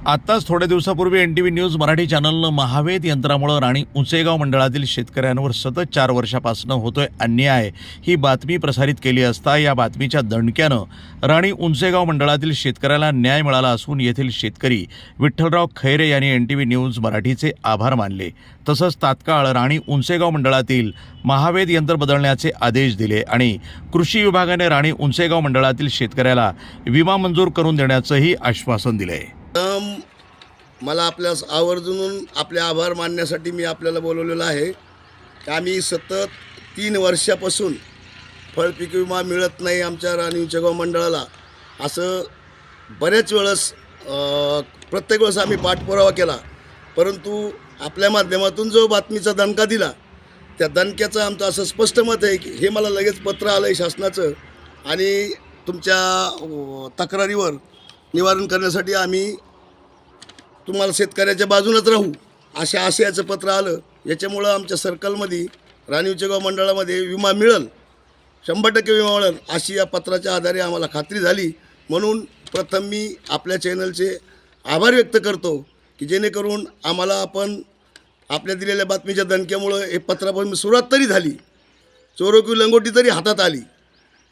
आताच थोड्या दिवसापूर्वी NTV न्यूज मराठी चॅनलनं महावेद यंत्रामुळे राणी उंचेगाव मंडळातील शेतकऱ्यांवर सतत 4 वर्षापासून होतोय अन्याय ही बातमी प्रसारित केली असता या बातमीच्या दणक्यानं राणी उंचेगाव मंडळातील शेतकऱ्याला न्याय मिळाला असून येथील शेतकरी विठ्ठलराव खैरे यांनी NTV न्यूज मराठीचे आभार मानले। तसंच तात्काळ राणी उंचेगाव मंडळातील महावेद यंत्र बदलण्याचे आदेश दिले आणि कृषी विभागाने राणी उंचेगाव मंडळातील शेतकऱ्याला विमा मंजूर करून देण्याचंही आश्वासन दिले। मला आपल्यास आवर्जून आपले आभार मानण्यासाठी मी आपल्याला बोलवलेलं आहे की आम्ही सतत 3 वर्षापासून फळपीक विमा मिळत नाही आमच्या राणी उंचेगाव मंडळाला, असं बऱ्याच वेळेस प्रत्येक वेळेस आम्ही पाठपुरावा केला, परंतु आपल्या माध्यमातून जो बातमीचा दणका दिला त्या दणक्याचं आमचं असं स्पष्ट मत आहे की हे मला लगेच पत्र आलं आहे शासनाचं आणि तुमच्या तक्रारीवर निवारण करण्यासाठी आम्ही तुम्हाला शेतकऱ्याच्या बाजूनच राहू अशा आशयाचं पत्र आलं। याच्यामुळं आमच्या सर्कलमध्ये राणी उंचेगाव मंडळामध्ये विमा मिळेल, 100% विमा मिळेल अशी या पत्राच्या आधारे आम्हाला खात्री झाली। म्हणून प्रथम मी आपल्या चॅनलचे आभार व्यक्त करतो की जेणेकरून आम्हाला आपण आपल्या दिलेल्या बातमीच्या दणक्यामुळं हे पत्रापासून सुरुवात तरी झाली, चोरोकी लंगोटी तरी हातात आली।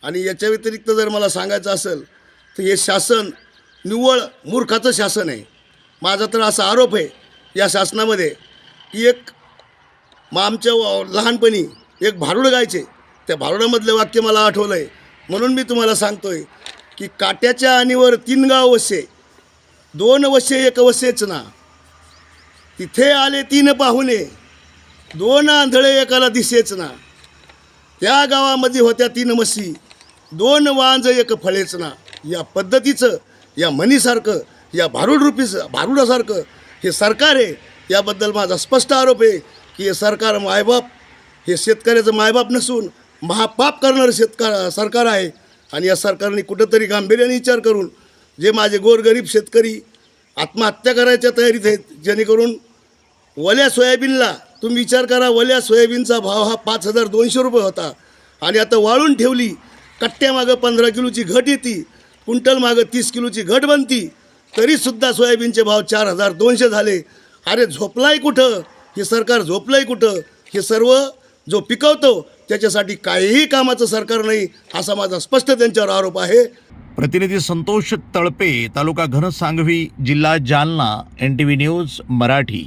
आणि याच्या व्यतिरिक्त जर मला सांगायचं असेल तर हे शासन निव्वळ मूर्खाचं शासन आहे। माझा तर असा आरोप आहे या शासनामध्ये की आमच्या लहानपणी एक भारुड गायचे, त्या भारुडामधलं वाक्य मला आठवलं आहे म्हणून मी तुम्हाला सांगतो आहे की काट्याच्या आणीवर 3 गाव वसे, 2 वसे 1 वसेच ना, तिथे आले 3 पाहुणे, 2 आंधळे एकाला दिसेच ना, त्या गावामध्ये होत्या 3 म्हशी, 2 वांज 1 फळेच ना। या पद्धतीचं, या म्हणीसारखं, या भारुडासारखं हे सरकार आहे। याबद्दल माझा स्पष्ट आरोप आहे की हे सरकार मायबाप, हे शेतकऱ्याचं मायबाप नसून महापाप करणारं सरकार आहे। आणि या सरकारने कुठंतरी गांभीर्याने विचार करून जे माझे गोरगरीब शेतकरी आत्महत्या करायच्या तयारीत आहेत, जेणेकरून वल्या सोयाबीनला तुम्ही विचार करा, वल्या सोयाबीनचा भाव हा 5200 रुपये होता आणि आता वाळून ठेवली, कट्ट्यामागं 15 किलोची घट येते, क्विंटल मागं 30 किलोची घट बनती, तरीसुद्धा सोयाबीनचे भाव 4200 झाले। अरे झोपलाय कुठं हे सरकार, झोपलंय कुठं? हे सर्व जो पिकवतो त्याच्यासाठी काहीही कामाचं सरकार नाही असा माझा स्पष्ट त्यांच्यावर आरोप आहे। प्रतिनिधी संतोष तळपे, तालुका घनसांगवी, जिल्हा जालना, NTV न्यूज मराठी।